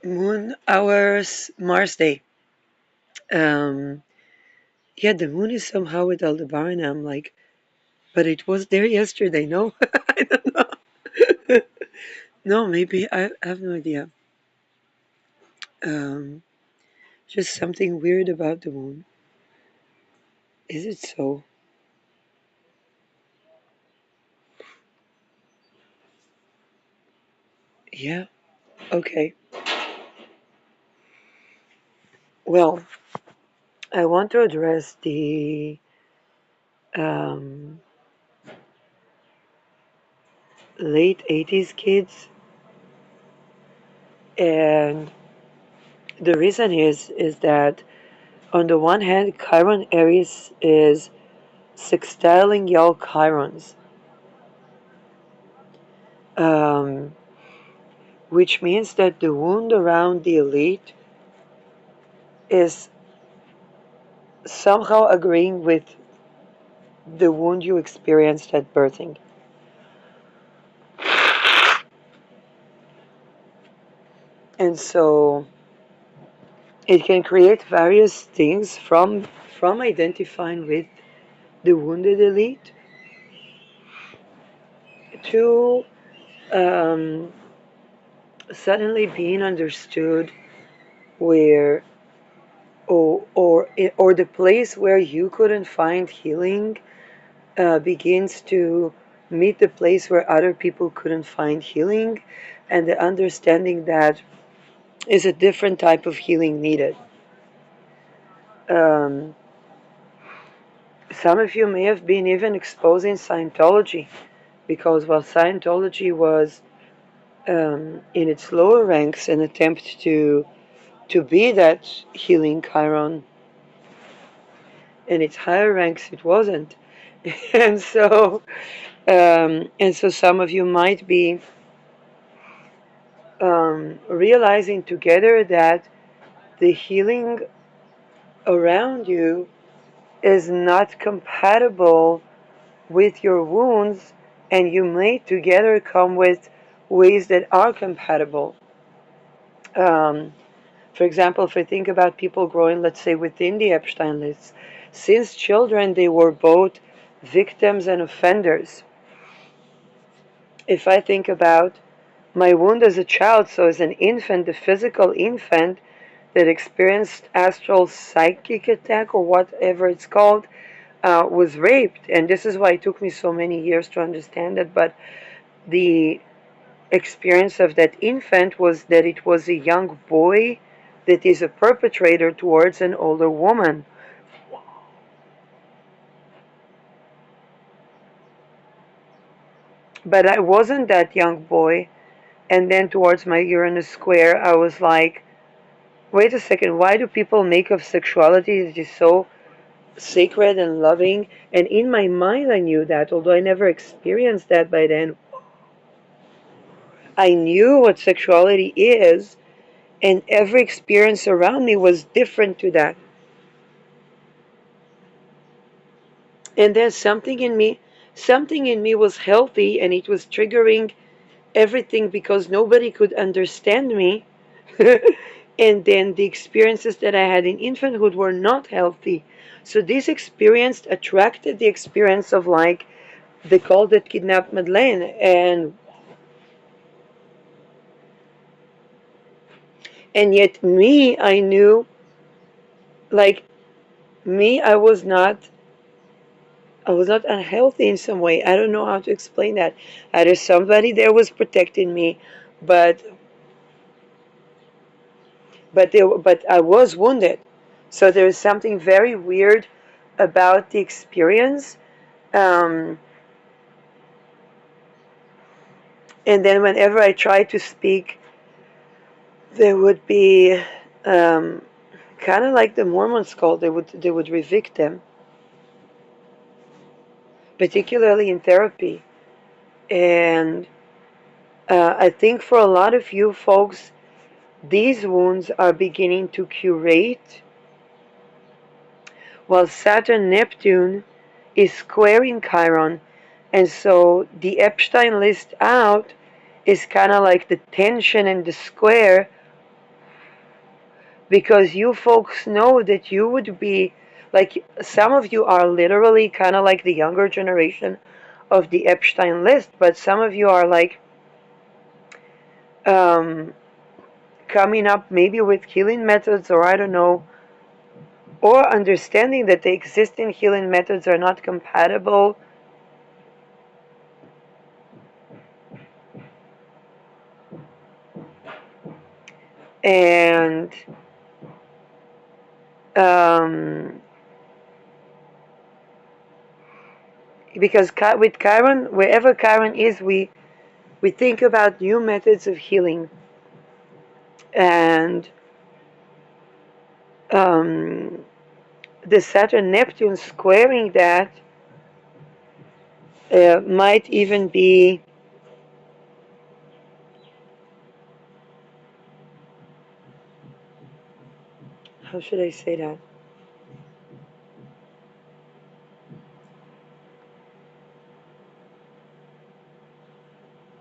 Moon hours, Mars Day. Um, yeah, the moon is somehow with Aldebaran. I'm like, but it was there yesterday. No, I don't know. No, maybe I have no idea. Um, just something weird about the moon. Is it so? Yeah. Okay. Well, I want to address the um, late 80s kids, and the reason is that on the one hand, Chiron Aries is sextiling y'all Chirons, um, which means that the wound around the elite is somehow agreeing with the wound you experienced at birthing. And so it can create various things from identifying with the wounded elite to um, suddenly being understood where or the place where you couldn't find healing begins to meet the place where other people couldn't find healing, and the understanding that is a different type of healing needed. Um, some of you may have been even exposing Scientology, because while Scientology was in its lower ranks an attempt to be that healing Chiron, in its higher ranks it wasn't. and so and so some of you might be realizing together that the healing around you is not compatible with your wounds, and you may together come with ways that are compatible. Um, for example, if I think about people growing, let's say, within the Epstein list, since children they were both victims and offenders. If I think about my wound as a child, so as an infant, the physical infant that experienced astral psychic attack or whatever it's called, was raped. And this is why it took me so many years to understand it. But the experience of that infant was that it was a young boy that is a perpetrator towards an older woman. But I wasn't that young boy. And then towards my Uranus square, I was like, wait a second, why do people make of sexuality that is so sacred and loving? And in my mind, I knew that, although I never experienced that by then. I knew what sexuality is, and every experience around me was different to that. And then something in me was healthy, and it was triggering everything because nobody could understand me. And then the experiences that I had in infanthood were not healthy. So this experience attracted the experience of, like, they called it kidnapped Madeleine. And yet me, I knew, like, me, I was not unhealthy in some way. I don't know how to explain that. Either somebody there was protecting me, but but I was wounded. So there is something very weird about the experience. Um, and then whenever I tried to speak, there would be um, kind of like the Mormons called. They would evict them, particularly in therapy. And I think for a lot of you folks, these wounds are beginning to curate, while Saturn Neptune is squaring Chiron. And so the Epstein list out is kind of like the tension and the square, because you folks know that you would be like, some of you are literally kind of like the younger generation of the Epstein list, but some of you are like um, coming up maybe with healing methods, or I don't know, or understanding that the existing healing methods are not compatible. And um, because with Chiron, wherever Chiron is, we think about new methods of healing. And um, the Saturn Neptune squaring that might even be, how should I say that?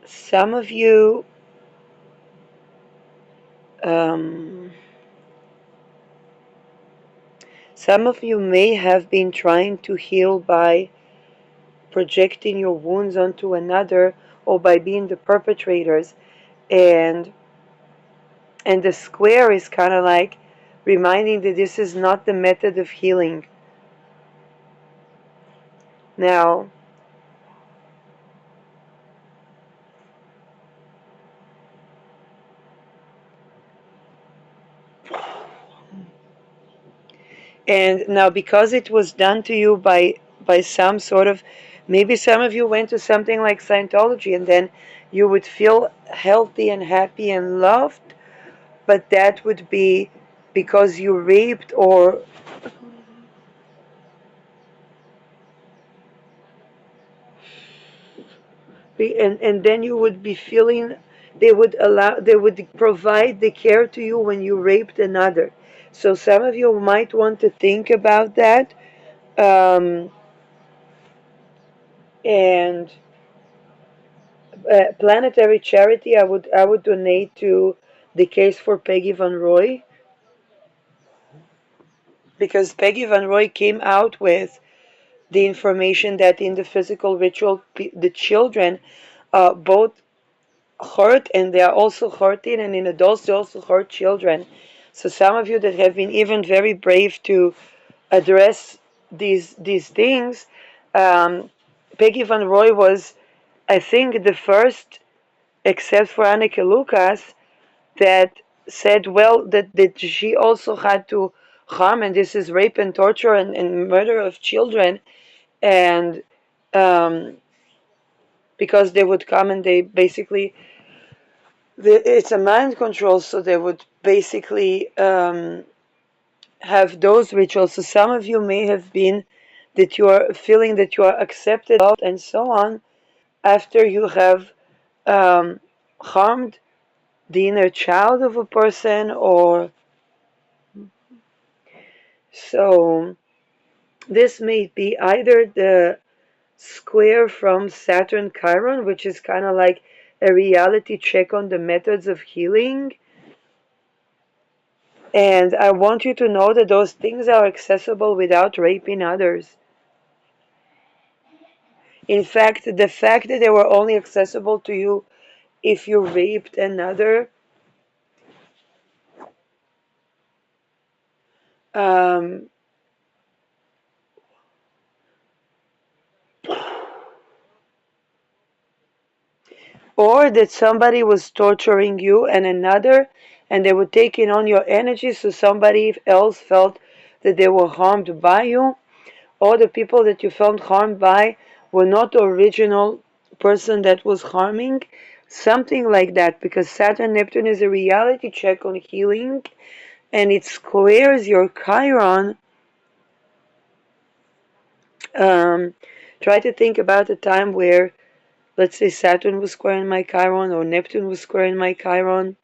Some of you, um, some of you may have been trying to heal by projecting your wounds onto another, or by being the perpetrators, and the square is kind of like reminding that this is not the method of healing. Now, because it was done to you by some sort of, maybe some of you went to something like Scientology, and then you would feel healthy and happy and loved, but that would be because you raped, or and then you would be feeling, they would provide the care to you when you raped another. So some of you might want to think about that. um, and planetary charity, I would donate to the case for Peggy Van Roy, because Peggy Van Roy came out with the information that in the physical ritual, the children both hurt, and they are also hurting, and in adults they also hurt children. So some of you that have been even very brave to address these things, um, Peggy Van Roy was, I think, the first, except for Anneke Lucas, that said, well, that she also had to harm, and this is rape and torture and murder of children. And um, because they would come and they basically, it's a mind control, so they would basically have those rituals. So some of you may have been that you are feeling that you are accepted, loved, and so on, after you have harmed the inner child of a person, or so. This may be either the square from Saturn Chiron, which is kind of like a reality check on the methods of healing. And I want you to know that those things are accessible without raping others. In fact, the fact that they were only accessible to you if you raped another, um, or that somebody was torturing you and another, and they were taking on your energy, so somebody else felt that they were harmed by you, or the people that you felt harmed by were not the original person that was harming, something like that, because Saturn Neptune is a reality check on healing, and it squares your Chiron. um, Try to think about a time where, let's say, Saturn was squaring my Chiron, or Neptune was squaring my Chiron.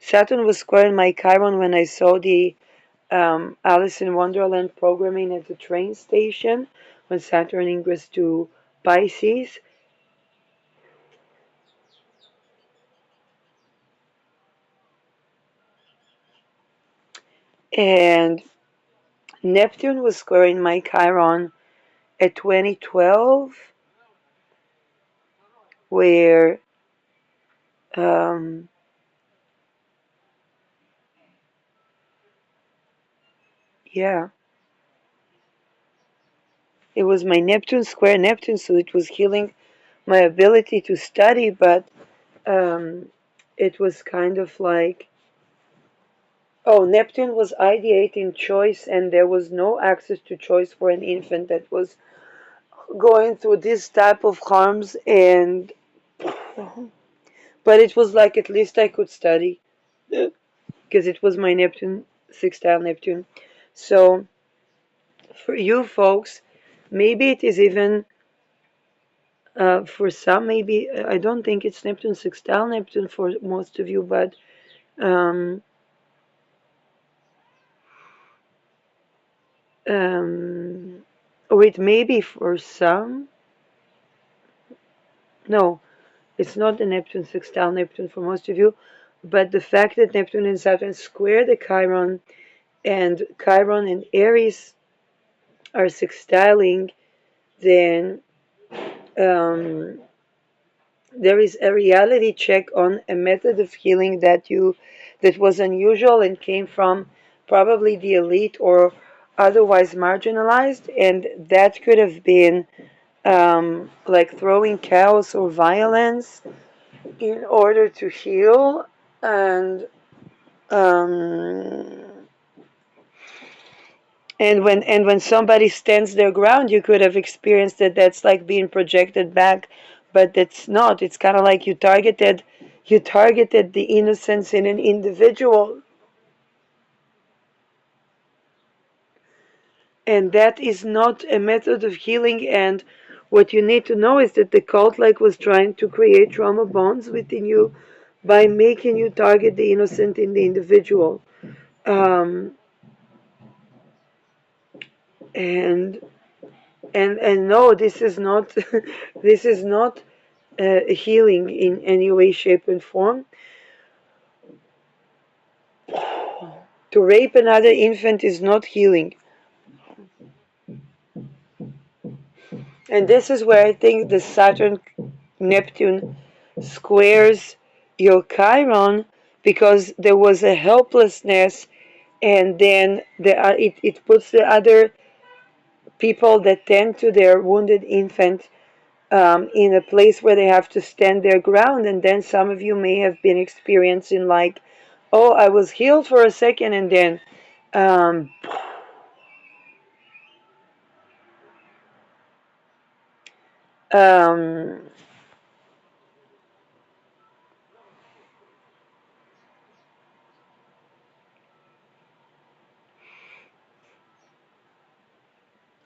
Saturn was squaring my Chiron when I saw the Alice in Wonderland programming at the train station, when Saturn ingressed to Pisces. And Neptune was squaring my Chiron at 2012, where um, yeah, it was my Neptune square Neptune, so it was healing my ability to study, but um, it was kind of like, oh, Neptune was ideating choice, and there was no access to choice for an infant that was going through this type of harms. And but it was like at least I could study because it was my Neptune, sextile Neptune. So for you folks, maybe it is even for some, maybe I don't think it's Neptune sextile Neptune for most of you, but um, um, or it may be for some. No, it's not the Neptune sextile Neptune for most of you, but the fact that Neptune and Saturn square the Chiron, and Chiron and Aries are sextiling, then um, there is a reality check on a method of healing that was unusual and came from probably the elite or otherwise marginalized, and that could have been like throwing chaos or violence in order to heal. And um, and when and when somebody stands their ground, you could have experienced that that's like being projected back, but that's not. It's kind of like you targeted the innocence in an individual, and that is not a method of healing. And what you need to know is that the cult like was trying to create trauma bonds within you by making you target the innocent in the individual. um, and and no, this is not this is not healing in any way, shape, and form. To rape another infant is not healing. And this is where I think the Saturn Neptune squares your Chiron, because there was a helplessness, and then it puts the other people that tend to their wounded infant in a place where they have to stand their ground. And then some of you may have been experiencing like, oh, I was healed for a second, and then um, um,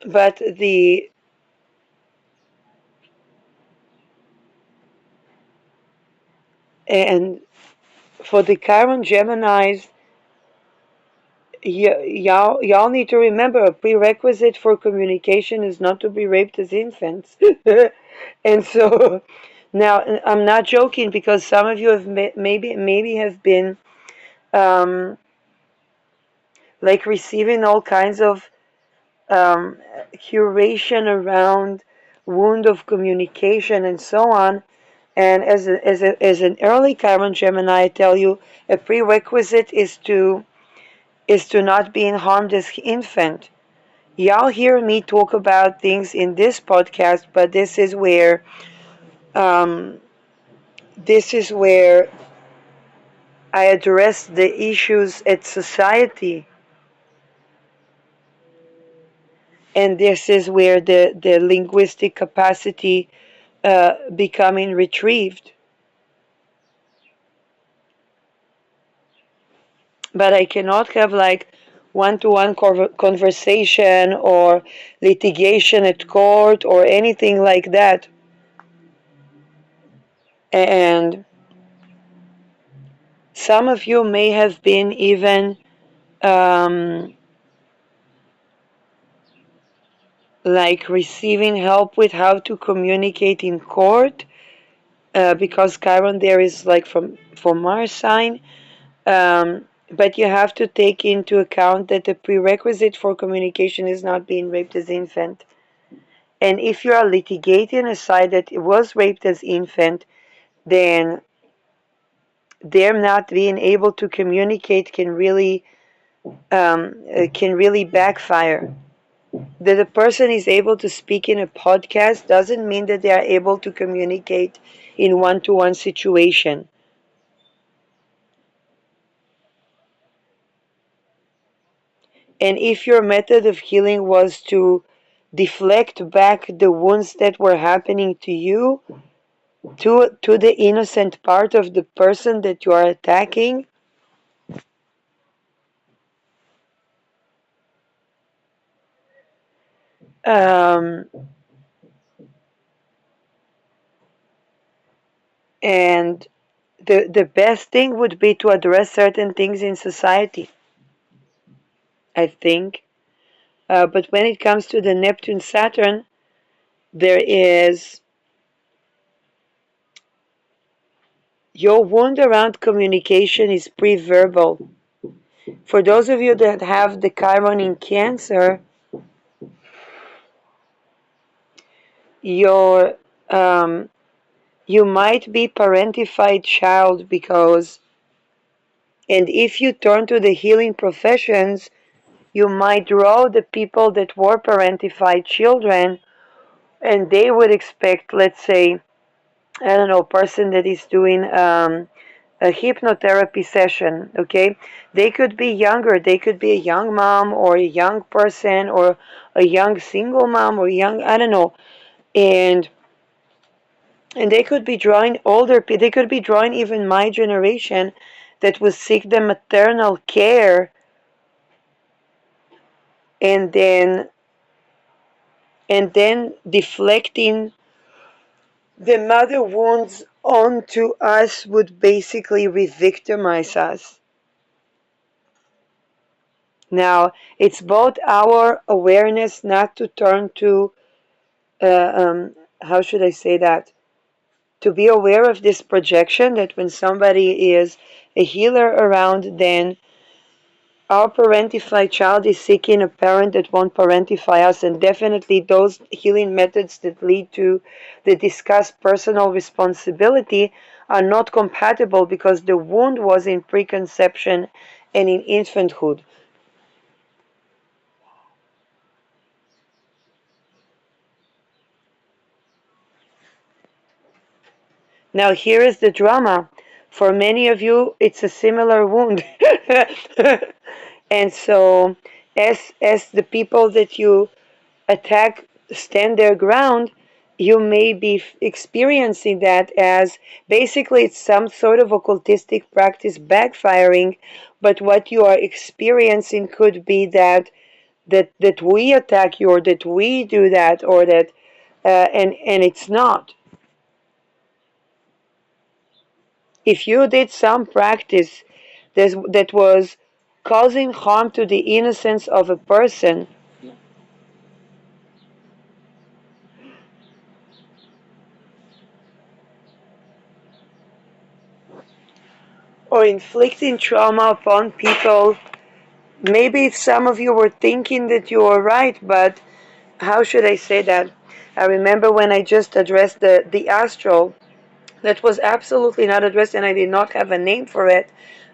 but the and for the Chiron Geminis, y'all need to remember a prerequisite for communication is not to be raped as infants. And so now I'm not joking, because some of you have maybe have been um, like receiving all kinds of um, curation around wound of communication and so on. And as an early Chiron Gemini, I tell you, a prerequisite is to not being harmed as infant. Y'all hear me talk about things in this podcast, but um, this is where I address the issues at society, and this is where the linguistic capacity becoming retrieved. But I cannot have like one-to-one conversation or litigation at court or anything like that. And some of you may have been even um, like receiving help with how to communicate in court, because Chiron there is like from Mars sign. But you have to take into account that the prerequisite for communication is not being raped as infant. And if you are litigating a side that was raped as infant, then them not being able to communicate can really backfire. That a person is able to speak in a podcast doesn't mean that they are able to communicate in one-to-one situation. And if your method of healing was to deflect back the wounds that were happening to you to the innocent part of the person that you are attacking, um, and the best thing would be to address certain things in society, I think. But when it comes to the Neptune Saturn, there is your wound around communication is pre-verbal. For those of you that have the Chiron in Cancer, your you might be parentified child because, and if you turn to the healing professions, you might draw the people that were parentified children, and they would expect, let's say, I don't know, person that is doing a hypnotherapy session, okay? They could be younger. They could be a young mom or a young person or a young single mom or young, I don't know. And they could be drawing older, they could be drawing even my generation that will seek the maternal care and then deflecting the mother wounds onto us would basically re-victimize us. Now, it's both our awareness not to turn to, how should I say that? To be aware of this projection that when somebody is a healer around, then our parentified child is seeking a parent that won't parentify us, and definitely those healing methods that lead to the discussed personal responsibility are not compatible because the wound was in preconception and in infanthood. Now, here is the drama. For many of you, it's a similar wound. And so, as the people that you attack stand their ground, you may be experiencing that as basically it's some sort of occultistic practice backfiring, but what you are experiencing could be that we attack you or that we do that or that and it's not. If you did some practice that was causing harm to the innocence of a person or inflicting trauma upon people, maybe some of you were thinking that you were right, but how should I say that? I remember when I just addressed the astral, that was absolutely not addressed, and I did not have a name for it.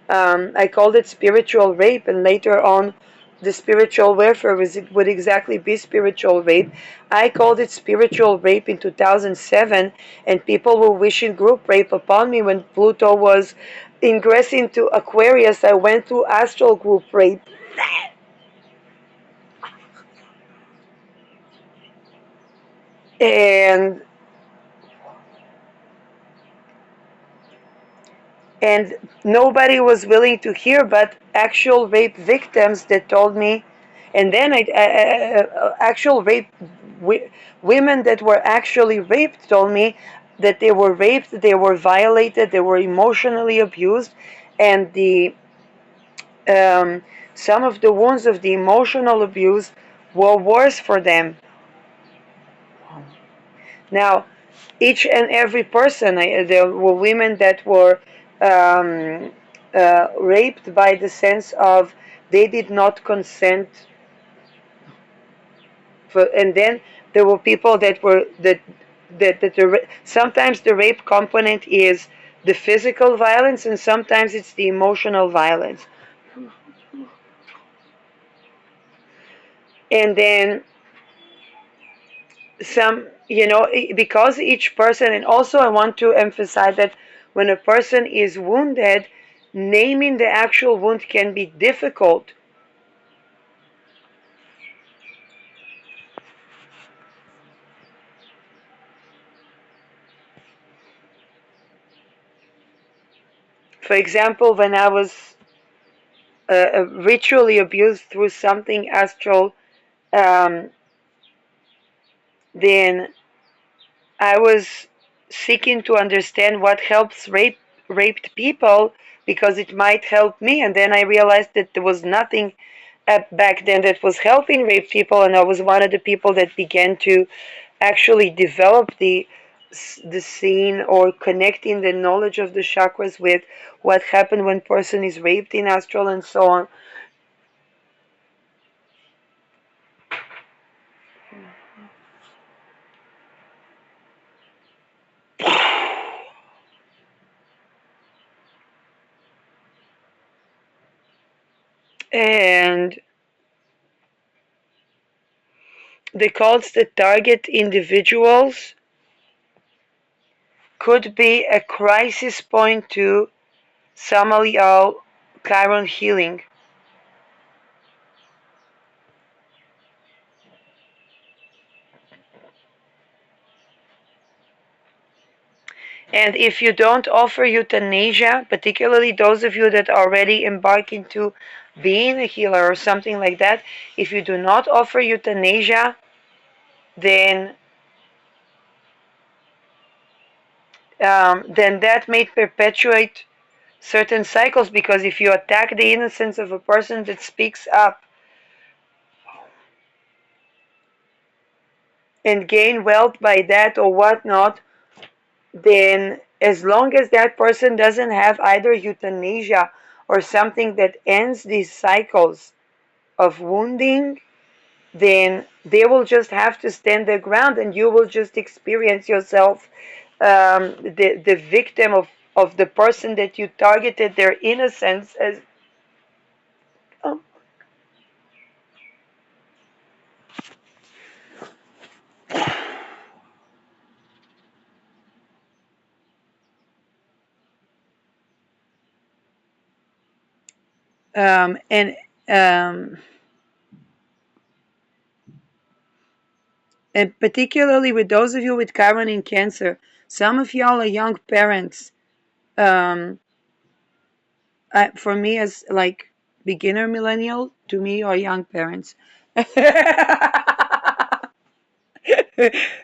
I called it spiritual rape, and later on, the spiritual warfare would exactly be spiritual rape. I called it spiritual rape in 2007, and people were wishing group rape upon me when Pluto was ingressing to Aquarius. I went through astral group rape. And and nobody was willing to hear but actual rape victims that told me, and then actual rape women that were actually raped told me that they were raped, they were violated, they were emotionally abused, and the some of the wounds of the emotional abuse were worse for them. Now, each and every person, there were women that were um, raped by the sense of they did not consent for, and then there were people that were that sometimes the rape component is the physical violence and sometimes it's the emotional violence. And then some, because each person, and also I want to emphasize that when a person is wounded, naming the actual wound can be difficult. For example, when I was ritually abused through something astral, um, then I was seeking to understand what helps raped people because it might help me, and then I realized that there was nothing back then that was helping raped people, and I was one of the people that began to actually develop the scene or connecting the knowledge of the chakras with what happened when person is raped in astral and so on. And the cults that target individuals could be a crisis point to Samael Chiron healing. And if you don't offer euthanasia, particularly those of you that are already embark into being a healer or something like that, if you do not offer euthanasia, then that may perpetuate certain cycles, because if you attack the innocence of a person that speaks up and gain wealth by that or whatnot, then as long as that person doesn't have either euthanasia or something that ends these cycles of wounding, then they will just have to stand their ground and you will just experience yourself the victim of the person that you targeted their innocence as. Oh, and um, and particularly with those of you with Chiron in Cancer, some of y'all are young parents. Um, for me, as like beginner millennial, to me are young parents.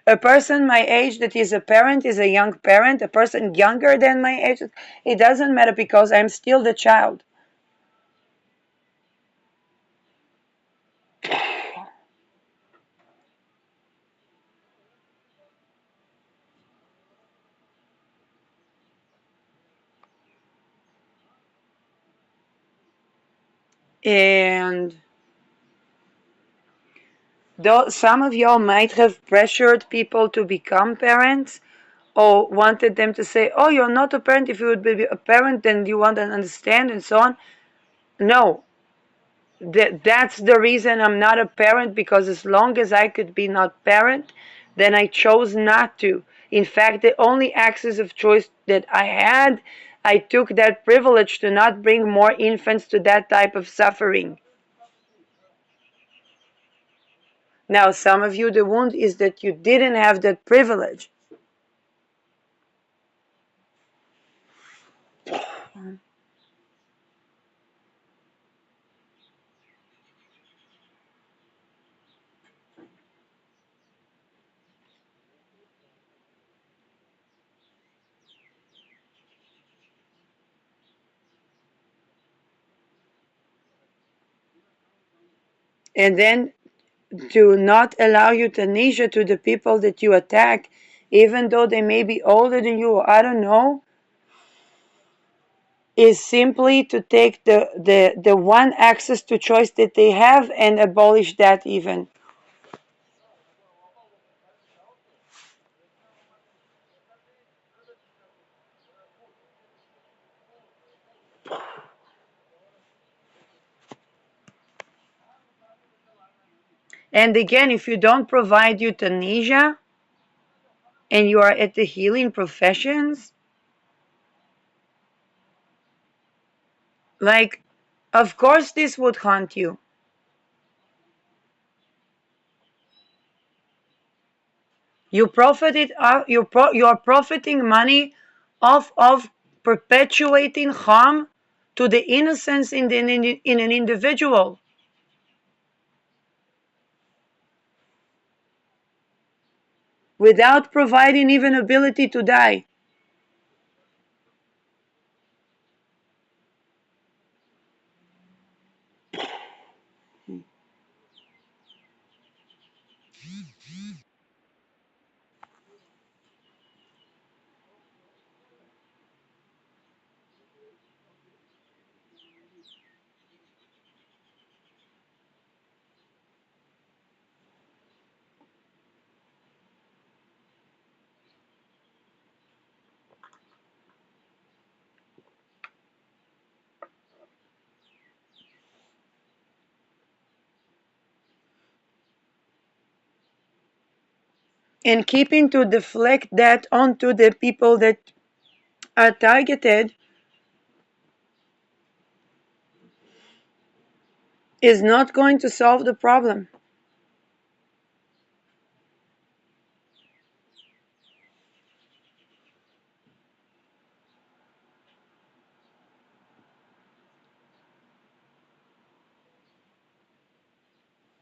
A person my age that is a parent is a young parent. A person younger than my age, it doesn't matter because I'm still the child. And though some of y'all might have pressured people to become parents or wanted them to say, oh, you're not a parent. If you would be a parent, then you want to understand and so on. No, that's the reason I'm not a parent, because as long as I could be not parent, then I chose not to. In fact, the only access of choice that I had, I took that privilege to not bring more infants to that type of suffering. Now, some of you, the wound is that you didn't have that privilege. And then to not allow euthanasia to the people that you attack, even though they may be older than you, or I don't know, is simply to take the one access to choice that they have and abolish that even. And again, if you don't provide euthanasia and you are at the healing professions, like, of course this would haunt you. You are profiting money off of perpetuating harm to the innocence in an individual without providing even ability to die. And keeping to deflect that onto the people that are targeted is not going to solve the problem.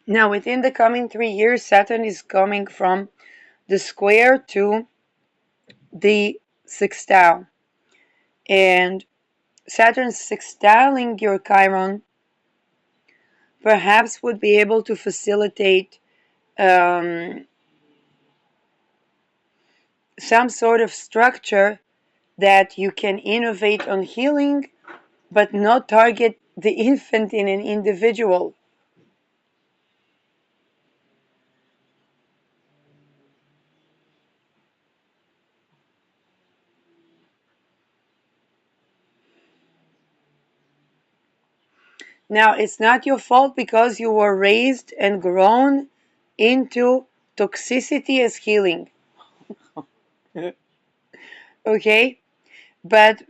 Now, within the coming 3 years, Saturn is coming from the square to the sextile. And Saturn sextiling your Chiron perhaps would be able to facilitate um, some sort of structure that you can innovate on healing, but not target the infant in an individual. Now, it's not your fault because you were raised and grown into toxicity as healing. Okay? But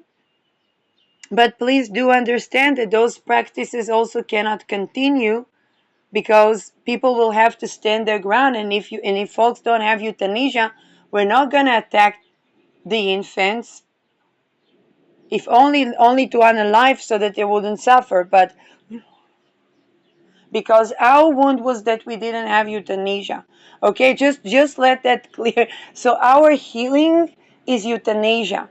please do understand that those practices also cannot continue because people will have to stand their ground, and if folks don't have euthanasia, we're not going to attack the infants, if only to unalive so that they wouldn't suffer, but because our wound was that we didn't have euthanasia. Okay, just let that clear. So our healing is euthanasia.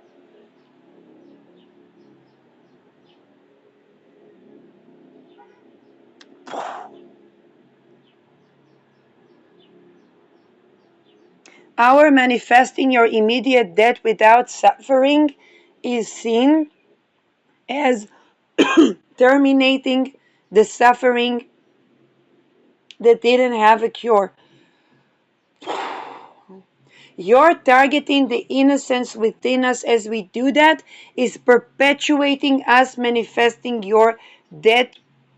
Our manifesting your immediate death without suffering is seen as terminating the suffering that didn't have a cure. You're targeting the innocence within us as we do that, is perpetuating us manifesting your death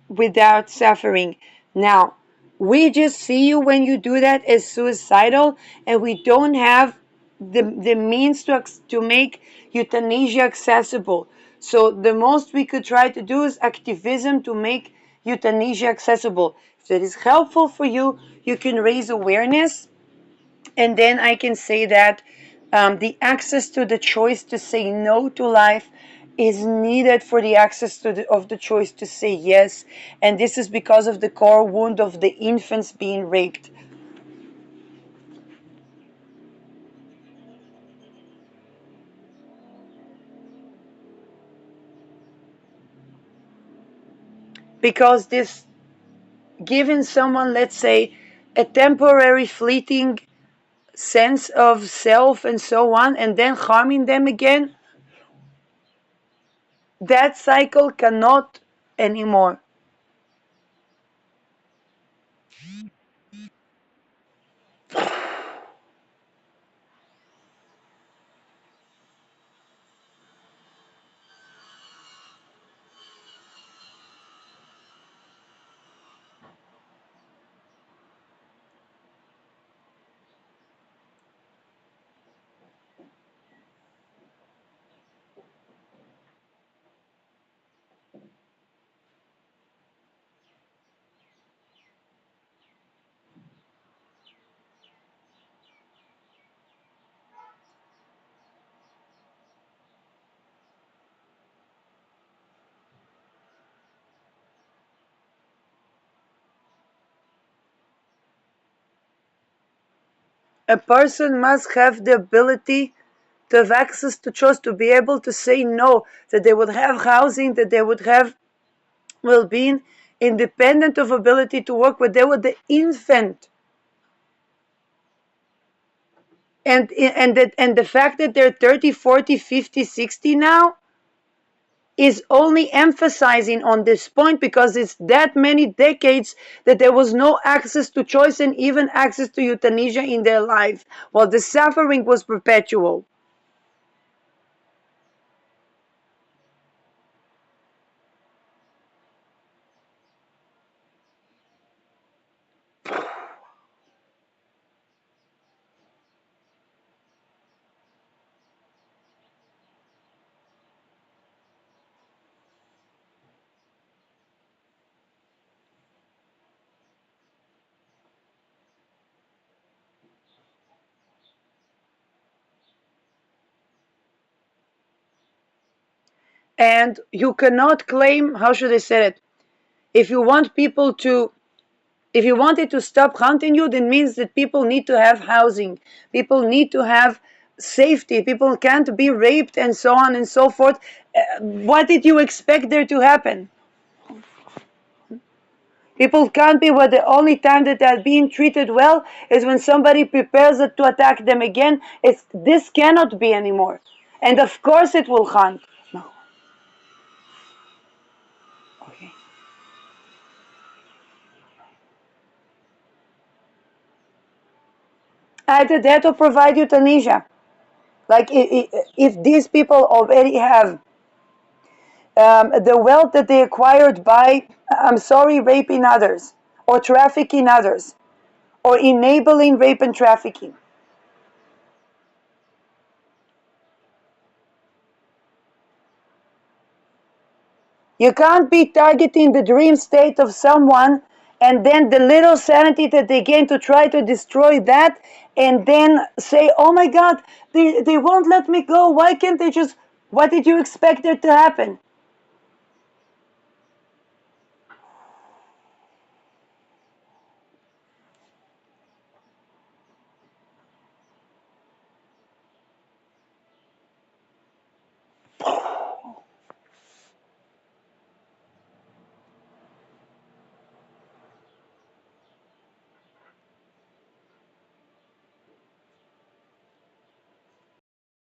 without suffering. Now, we just see you when you do that as suicidal, and we don't have the means to make euthanasia accessible. So the most we could try to do is activism to make euthanasia accessible. If that is helpful for you, you can raise awareness, and then I can say that the access to the choice to say no to life is needed for the access of the choice to say yes. And this is because of the core wound of the infants being raped. Because this giving someone, let's say, a temporary fleeting sense of self and so on, and then harming them again, That cycle cannot anymore. A person must have the ability to have access to choice, to be able to say no, that they would have housing, that they would have well-being, independent of ability to work, when they were the infant. And the fact that they're 30, 40, 50, 60 now is only emphasizing on this point, because it's that many decades that there was no access to choice and even access to euthanasia in their life, while the suffering was perpetual. And you cannot claim, how should I say it, if you want people to, if you wanted to stop hunting you, that means that people need to have housing, people need to have safety, people can't be raped and so on and so forth. What did you expect there to happen? People can't be, where the only time that they're being treated well is when somebody prepares it to attack them again. This cannot be anymore. And of course it will hunt. No. Okay. Either that or provide euthanasia. Like, if these people already have the wealth that they acquired by, I'm sorry, raping others, or trafficking others, or enabling rape and trafficking. You can't be targeting the dream state of someone and then the little sanity that they gain to try to destroy that, and then say, oh my God, they won't let me go. Why can't they just, what did you expect there to happen?